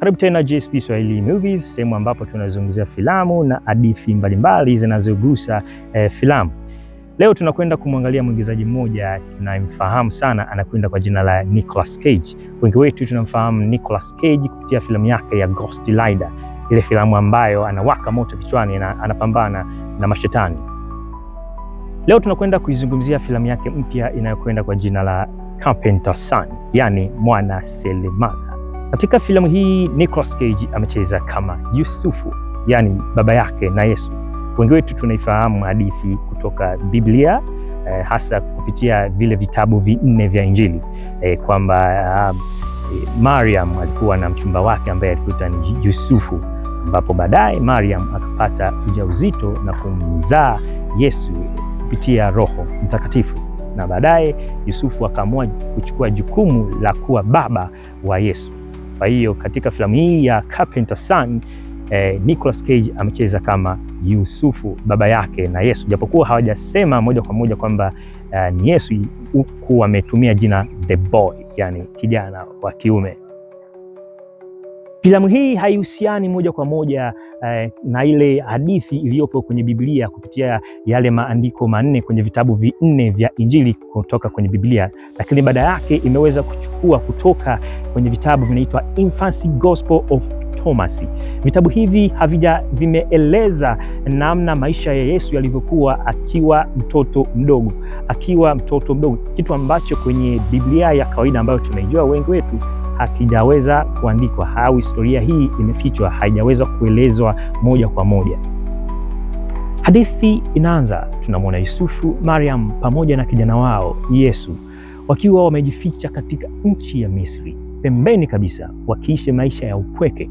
Karibu tena JSP Swahili Movies, sehemu ambapo tunazungumzia filamu na hadithi mbalimbali zinazogusa filamu. Leo tunakwenda kumwangalia mwigizaji mmoja tunayemfahamu sana, anakwenda kwa jina la Nicolas Cage. Wengi wetu tunamfahamu Nicolas Cage kupitia filamu yake ya Ghost Rider, ile filamu ambayo anawaka moto kichwani na anapambana na mashetani. Leo tunakwenda kuizungumzia filamu yake mpya inayokwenda kwa jina la Carpenter's Son, yani mwana seremala. Katika filamu hii Nicolas Cage amecheza kama Yusufu, yani baba yake na Yesu. Wengi wetu tunaifahamu hadithi kutoka Biblia, hasa kupitia vile vitabu vinne vya Injili, kwamba Mariam alikuwa na mchumba wake ambaye alikuwa ni Yusufu, ambapo baadaye Mariam akapata ujauzito na kumzaa Yesu kupitia Roho Mtakatifu, na baadaye Yusufu akaamua kuchukua jukumu la kuwa baba wa Yesu. Kwa hiyo katika filamu hii ya Carpenter's Son, Nicolas Cage amecheza kama Yusufu, baba yake na Yesu, japokuwa hawajasema moja kwa moja kwamba ni Yesu, huku wametumia jina the boy, yani kijana wa kiume. Filamu hii haihusiani moja kwa moja na ile hadithi iliyopo kwenye Biblia kupitia yale maandiko manne kwenye vitabu vinne vya Injili kutoka kwenye Biblia, lakini baada yake imeweza kuchukua kutoka kwenye vitabu vinaitwa Infancy Gospel of Thomas. Vitabu hivi vimeeleza namna maisha ya Yesu yalivyokuwa akiwa mtoto mdogo, kitu ambacho kwenye Biblia ya kawaida ambayo tunaijua wengi wetu hakijaweza kuandikwa, au historia hii imefichwa, haijaweza kuelezwa moja kwa moja. Hadithi inaanza, tunamwona Yusufu, Mariam pamoja na kijana wao Yesu wakiwa wamejificha katika nchi ya Misri, pembeni kabisa, wakiishi maisha ya upweke,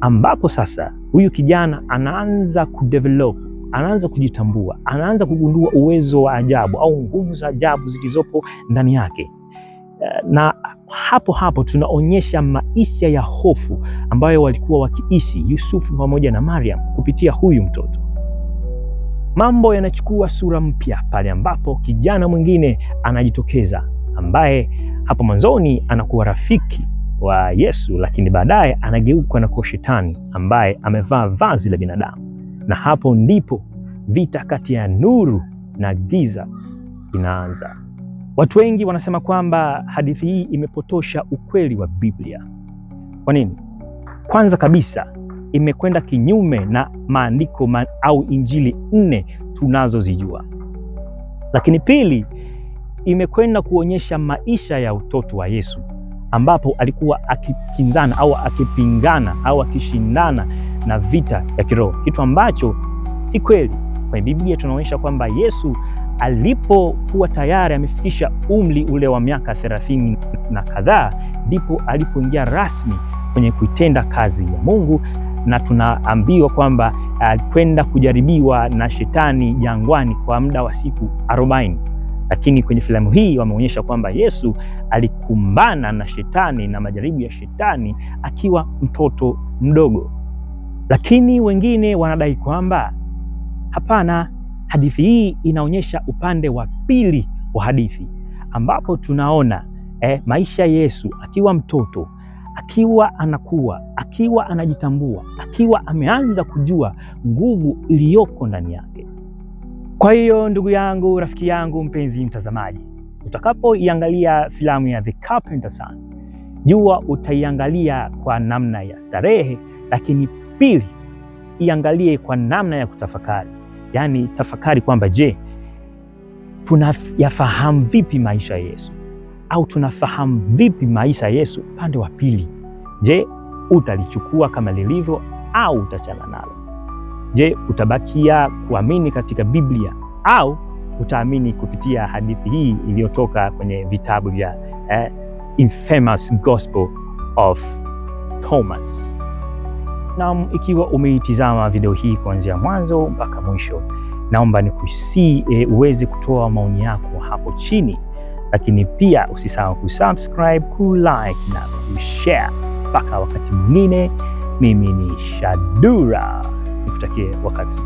ambapo sasa huyu kijana anaanza kudevelop, anaanza kujitambua, anaanza kugundua uwezo wa ajabu au nguvu za ajabu zilizopo ndani yake. Na hapo tunaonyesha maisha ya hofu ambayo walikuwa wakiishi Yusufu pamoja na Mariam kupitia huyu mtoto. Mambo yanachukua sura mpya pale ambapo kijana mwingine anajitokeza, ambaye hapo mwanzoni anakuwa rafiki wa Yesu, lakini baadaye anageuka na kuwa shetani ambaye amevaa vazi la binadamu. Na hapo ndipo vita kati ya nuru na giza inaanza. Watu wengi wanasema kwamba hadithi hii imepotosha ukweli wa Biblia. Kwa nini? Kwanza kabisa, imekwenda kinyume na maandiko au Injili 4 tunazozijua. Lakini pili, imekwenda kuonyesha maisha ya utoto wa Yesu, ambapo alikuwa akikinzana au akipingana au akishindana na vita ya kiroho, kitu ambacho si kweli. Kwa Biblia tunaonyesha kwamba Yesu alipokuwa tayari amefikisha umri ule wa miaka 30 na kadhaa, ndipo alipoingia rasmi kwenye kuitenda kazi ya Mungu, na tunaambiwa kwamba alikwenda kujaribiwa na shetani jangwani kwa muda wa siku 40. Lakini kwenye filamu hii wameonyesha kwamba Yesu alikumbana na shetani na majaribu ya shetani akiwa mtoto mdogo. Lakini wengine wanadai kwamba hapana, hadithi hii inaonyesha upande wa pili wa hadithi, ambapo tunaona maisha ya Yesu akiwa mtoto, akiwa anakuwa, akiwa anajitambua, akiwa ameanza kujua nguvu iliyoko ndani yake. Kwa hiyo ndugu yangu, rafiki yangu, mpenzi mtazamaji, utakapoiangalia filamu ya The Carpenter's Son, jua utaiangalia kwa namna ya starehe, lakini pili, iangalie kwa namna ya kutafakari. Yani tafakari kwamba je, tunayafahamu vipi maisha ya Yesu? Au tunafahamu vipi maisha ya Yesu upande wa pili? Je, utalichukua kama lilivyo au utachana nalo? Je, utabakia kuamini katika Biblia au utaamini kupitia hadithi hii iliyotoka kwenye vitabu vya Infamous Gospel of Thomas? Na ikiwa umeitizama video hii kuanzia mwanzo mpaka mwisho, naomba nikusihi uweze kutoa maoni yako hapo chini, lakini pia usisahau kusubscribe, kulike na kushare. Mpaka wakati mwingine, mimi ni Shadura, nikutakie wakati